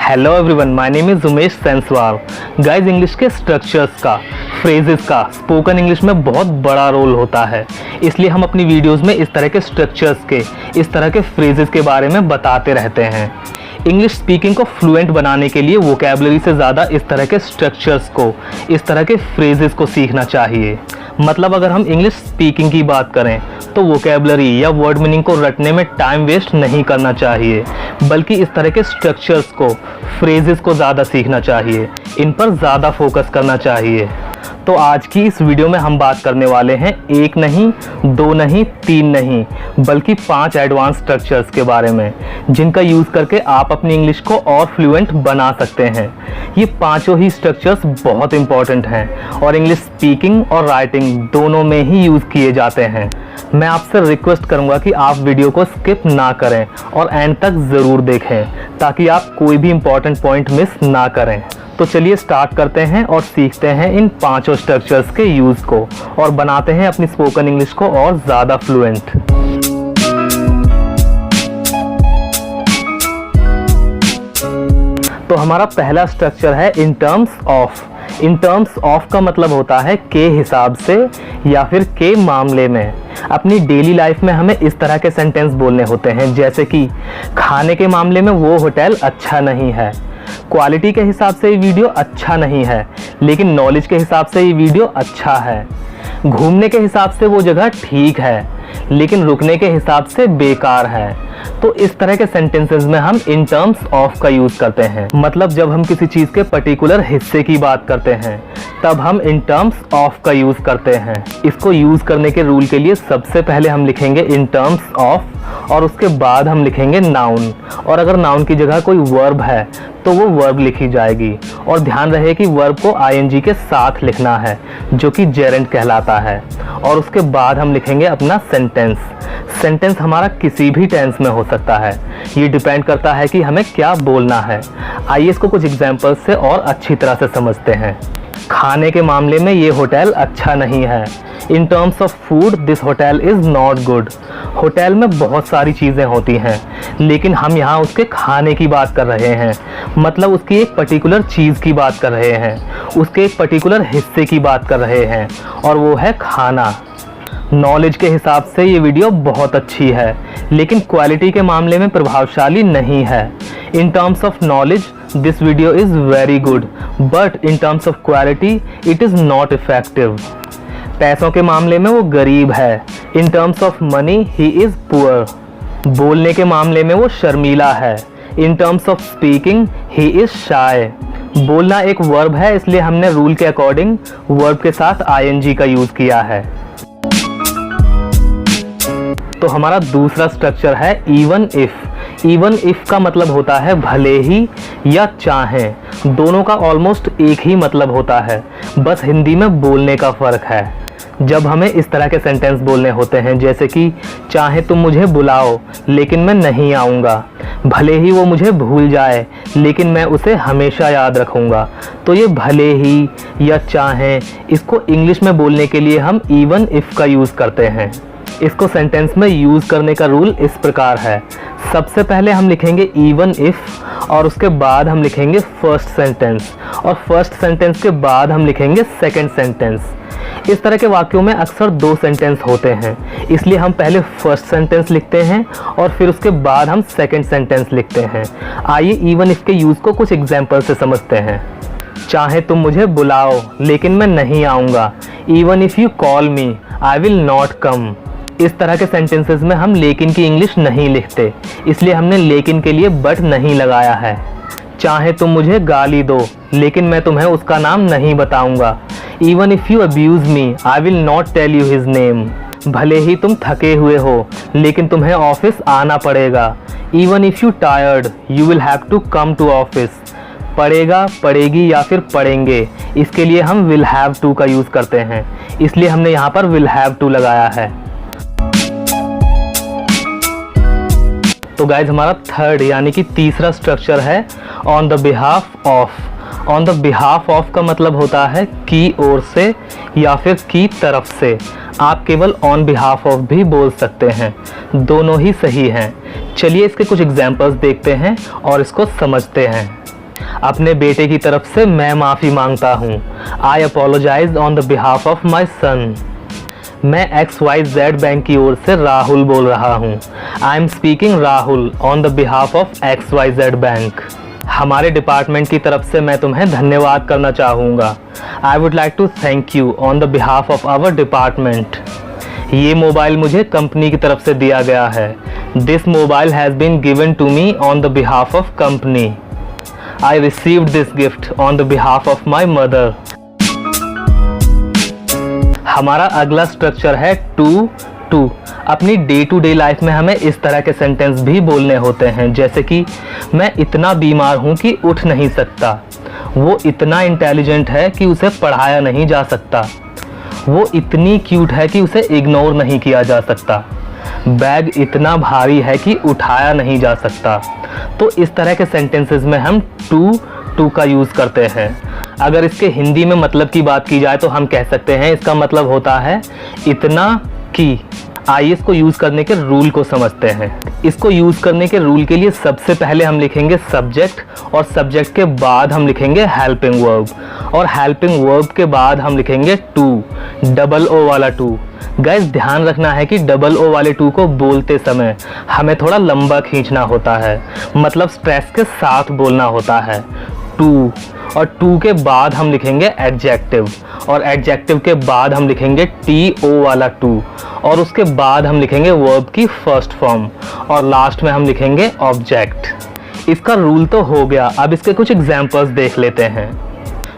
Hello everyone, my name is Umesh Senswal. Guys, English के structures का, phrases का स्पोकन इंग्लिश में बहुत बड़ा रोल होता है। इसलिए हम अपनी वीडियोस में इस तरह के स्ट्रक्चर्स के, इस तरह के फ्रेजेस के बारे में बताते रहते हैं। इंग्लिश स्पीकिंग को फ्लुएंट बनाने के लिए वोकैबुलरी से ज़्यादा इस तरह के स्ट्रक्चर्स को, इस तरह के फ्रेजेस को सीखना चाहिए। मतलब अगर हम इंग्लिश स्पीकिंग की बात करें तो वोकैबुलरी या वर्ड मीनिंग को रटने में टाइम वेस्ट नहीं करना चाहिए, बल्कि इस तरह के स्ट्रक्चर्स को, फ्रेजेस को ज़्यादा सीखना चाहिए, इन पर ज़्यादा फोकस करना चाहिए। तो आज की इस वीडियो में हम बात करने वाले हैं एक नहीं, दो नहीं, तीन नहीं, बल्कि 5 एडवांस स्ट्रक्चर्स के बारे में, जिनका यूज़ करके आप अपनी इंग्लिश को और फ्लुएंट बना सकते हैं। ये पांचों ही स्ट्रक्चर्स बहुत इंपॉर्टेंट हैं और इंग्लिश स्पीकिंग और राइटिंग दोनों में ही यूज़ किए जाते हैं। मैं आपसे रिक्वेस्ट करूंगा कि आप वीडियो को स्किप ना करें और एंड तक ज़रूर देखें, ताकि आप कोई भी इम्पॉर्टेंट पॉइंट मिस ना करें। तो चलिए स्टार्ट करते हैं और सीखते हैं इन पांचों स्ट्रक्चर्स के यूज़ को और बनाते हैं अपनी स्पोकन इंग्लिश को और ज़्यादा फ्लुएंट। तो हमारा पहला स्ट्रक्चर है in terms of. In terms of का मतलब होता है के हिसाब से या फिर के मामले में। अपनी डेली लाइफ में हमें इस तरह के सेंटेंस बोलने होते हैं, जैसे कि खाने के मामले में वो होटल अच्छा नहीं है, क्वालिटी के हिसाब से ये वीडियो अच्छा नहीं है, लेकिन नॉलेज के हिसाब से ये वीडियो अच्छा है, घूमने के हिसाब से वो जगह ठीक है, लेकिन रुकने के हिसाब से बेकार है। तो इस तरह के सेंटेंसेस में हम इन टर्म्स ऑफ का यूज़ करते हैं। मतलब जब हम किसी चीज़ के पर्टिकुलर हिस्से की बात करते हैं तब हम इन टर्म्स ऑफ का यूज़ करते हैं। इसको यूज़ करने के रूल के लिए सबसे पहले हम लिखेंगे इन टर्म्स ऑफ और उसके बाद हम लिखेंगे नाउन, और अगर नाउन की जगह कोई वर्ब है तो वो वर्ब लिखी जाएगी। और ध्यान रहे कि वर्ब को आईएनजी के साथ लिखना है, जो कि जेरेंट कहलाता है। और उसके बाद हम लिखेंगे अपना सेंटेंस। सेंटेंस हमारा किसी भी टेंस में हो सकता है, ये डिपेंड करता है कि हमें क्या बोलना है। आइए इसको कुछ एग्जाम्पल से और अच्छी तरह से समझते हैं। खाने के मामले में ये होटल अच्छा नहीं है। In terms of food this hotel is not good. Hotel में बहुत सारी चीज़ें होती हैं, लेकिन हम यहाँ उसके खाने की बात कर रहे हैं। मतलब उसकी एक पर्टिकुलर चीज़ की बात कर रहे हैं, उसके एक पर्टिकुलर हिस्से की बात कर रहे हैं, और वो है खाना। नॉलेज के हिसाब से ये वीडियो बहुत अच्छी है, लेकिन क्वालिटी के मामले में प्रभावशाली नहीं है। In terms of knowledge this video is very good, but in terms of quality it is not effective. पैसों के मामले में वो गरीब है। In terms of money he is poor. बोलने के मामले में वो शर्मीला है। In terms of speaking he is shy. बोलना एक वर्ब है, इसलिए हमने रूल के अकॉर्डिंग वर्ब के साथ आईएनजी का यूज़ किया है। तो हमारा दूसरा स्ट्रक्चर है इवन इफ़। इवन इफ़ का मतलब होता है भले ही या चाहें। दोनों का ऑलमोस्ट एक ही मतलब होता है, बस हिंदी में बोलने का फ़र्क है। जब हमें इस तरह के सेंटेंस बोलने होते हैं, जैसे कि चाहे तुम मुझे बुलाओ लेकिन मैं नहीं आऊँगा, भले ही वो मुझे भूल जाए लेकिन मैं उसे हमेशा याद रखूँगा, तो ये भले ही या चाहें, इसको इंग्लिश में बोलने के लिए हम इवन इफ़ का यूज़ करते हैं। इसको सेंटेंस में यूज़ करने का रूल इस प्रकार है। सबसे पहले हम लिखेंगे इवन इफ़ और उसके बाद हम लिखेंगे फर्स्ट सेंटेंस, और फर्स्ट सेंटेंस के बाद हम लिखेंगे सेकंड सेंटेंस। इस तरह के वाक्यों में अक्सर 2 सेंटेंस होते हैं, इसलिए हम पहले फर्स्ट सेंटेंस लिखते हैं और फिर उसके बाद हम सेकंड सेंटेंस लिखते हैं। आइए इवन इफ़ के यूज़ को कुछ एग्जाम्पल से समझते हैं। चाहे तुम मुझे बुलाओ लेकिन मैं नहीं आऊँगा। Even if you call me I will not come. इस तरह के सेंटेंसेस में हम लेकिन की इंग्लिश नहीं लिखते, इसलिए हमने लेकिन के लिए बट नहीं लगाया है। चाहे तुम मुझे गाली दो लेकिन मैं तुम्हें उसका नाम नहीं बताऊंगा। Even if you abuse me I will not tell you his name. भले ही तुम थके हुए हो लेकिन तुम्हें ऑफिस आना पड़ेगा। Even if you tired you will have to come to office. पड़ेगा, पड़ेगी या फिर पढ़ेंगे, इसके लिए हम विल हैव टू का यूज़ करते हैं, इसलिए हमने यहाँ पर विल हैव टू लगाया है। तो गाइज हमारा थर्ड यानी कि तीसरा स्ट्रक्चर है on the behalf of. On the behalf of का मतलब होता है की ओर से या फिर की तरफ से। आप केवल ऑन बिहाफ ऑफ भी बोल सकते हैं, दोनों ही सही हैं। चलिए इसके कुछ एग्जाम्पल्स देखते हैं और इसको समझते हैं। अपने बेटे की तरफ से मैं माफ़ी मांगता हूँ। I apologise on the behalf of my son. मैं XYZ बैंक की ओर से राहुल बोल रहा हूँ। I am speaking Rahul on the behalf of XYZ bank. हमारे डिपार्टमेंट की तरफ से मैं तुम्हें धन्यवाद करना चाहूँगा। I would like to thank you on the behalf of our department. ये मोबाइल मुझे कंपनी की तरफ से दिया गया है। This mobile has been given to me on the behalf of company. I received this gift on the behalf of my mother. हमारा अगला स्ट्रक्चर है टू टू। अपनी डे टू डे लाइफ में हमें इस तरह के सेंटेंस भी बोलने होते हैं, जैसे कि मैं इतना बीमार हूँ कि उठ नहीं सकता। वो इतना इंटेलिजेंट है कि उसे पढ़ाया नहीं जा सकता। वो इतनी क्यूट है कि उसे इग्नोर नहीं किया जा सकता। बैग इतना भारी है कि उठाया नहीं जा सकता। तो इस तरह के सेंटेंसेस में हम टू टू का यूज़ करते हैं। अगर इसके हिंदी में मतलब की बात की जाए तो हम कह सकते हैं इसका मतलब होता है इतना कि। आइए इसको यूज़ करने के रूल को समझते हैं। इसको यूज़ करने के रूल के लिए सबसे पहले हम लिखेंगे सब्जेक्ट, और सब्जेक्ट के बाद हम लिखेंगे हेल्पिंग वर्ब, और हेल्पिंग वर्ब के बाद हम लिखेंगे टू, डबल ओ वाला टू। गाइस ध्यान रखना है कि डबल ओ वाले टू को बोलते समय हमें थोड़ा लंबा खींचना होता है, मतलब स्ट्रेस के साथ बोलना होता है टू। और टू के बाद हम लिखेंगे एडजेक्टिव, और एडजेक्टिव के बाद हम लिखेंगे TO वाला टू, और उसके बाद हम लिखेंगे वर्ब की फर्स्ट फॉर्म, और लास्ट में हम लिखेंगे ऑब्जेक्ट। इसका रूल तो हो गया, अब इसके कुछ एग्जाम्पल्स देख लेते हैं।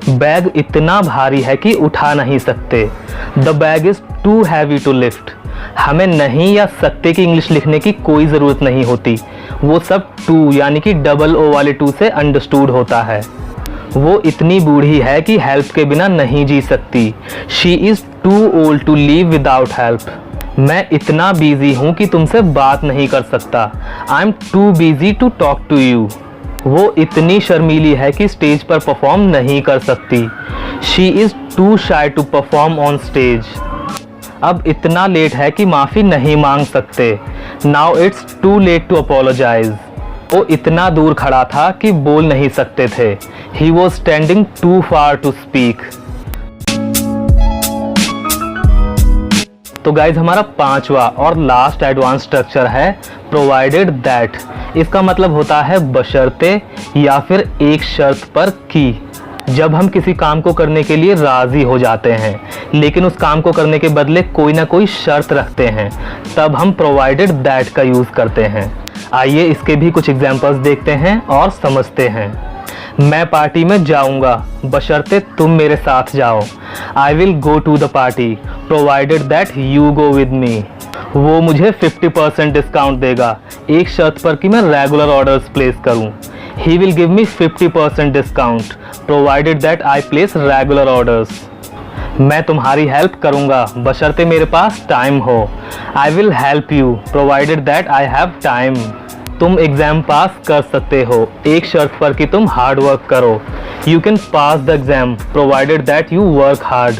बैग इतना भारी है कि उठा नहीं सकते। The bag is too heavy to lift. हमें नहीं या सकते की इंग्लिश लिखने की कोई ज़रूरत नहीं होती, वो सब टू यानी कि डबल ओ वाले टू से अंडरस्टूड होता है। वो इतनी बूढ़ी है कि हेल्प के बिना नहीं जी सकती। She is too old to live without help. मैं इतना बिजी हूँ कि तुमसे बात नहीं कर सकता। I am too busy to talk to you. वो इतनी शर्मीली है कि स्टेज पर परफॉर्म नहीं कर सकती। She is too shy to perform on stage. अब इतना लेट है कि माफ़ी नहीं मांग सकते। Now it's too late to apologise. वो इतना दूर खड़ा था कि बोल नहीं सकते थे। He was standing too far to speak. तो गाइज हमारा पांचवा और लास्ट एडवांस स्ट्रक्चर है प्रोवाइडेड दैट। इसका मतलब होता है बशर्ते या फिर एक शर्त पर कि। जब हम किसी काम को करने के लिए राज़ी हो जाते हैं लेकिन उस काम को करने के बदले कोई ना कोई शर्त रखते हैं, तब हम प्रोवाइडेड दैट का यूज़ करते हैं। आइए इसके भी कुछ एग्जाम्पल्स देखते हैं और समझते हैं। मैं पार्टी में जाऊंगा बशर्ते तुम मेरे साथ जाओ। I will go to the party provided that you go with me. वो मुझे 50% डिस्काउंट देगा एक शर्त पर कि मैं रेगुलर ऑर्डर्स प्लेस करूं। He will give me 50% discount provided that I place regular orders. मैं तुम्हारी हेल्प करूंगा बशर्ते मेरे पास टाइम हो। I will help you provided that I have time. तुम एग्ज़ाम पास कर सकते हो एक शर्त पर कि तुम हार्ड वर्क करो। You can pass the exam provided that you work hard.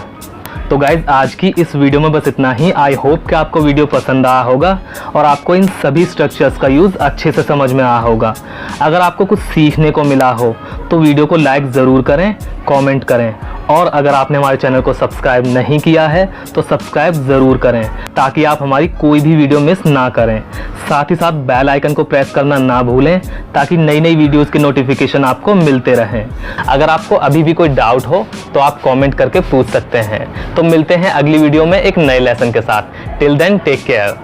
तो गाइज आज की इस वीडियो में बस इतना ही। आई होप कि आपको वीडियो पसंद आया होगा और आपको इन सभी स्ट्रक्चर्स का यूज़ अच्छे से समझ में आया होगा। अगर आपको कुछ सीखने को मिला हो तो वीडियो को लाइक ज़रूर करें, कमेंट करें, और अगर आपने हमारे चैनल को सब्सक्राइब नहीं किया है तो सब्सक्राइब ज़रूर करें ताकि आप हमारी कोई भी वीडियो मिस ना करें। साथ ही साथ बेल आइकन को प्रेस करना ना भूलें ताकि नई नई वीडियोस के नोटिफिकेशन आपको मिलते रहें। अगर आपको अभी भी कोई डाउट हो तो आप कमेंट करके पूछ सकते हैं। तो मिलते हैं अगली वीडियो में एक नए लेसन के साथ। Till then take care.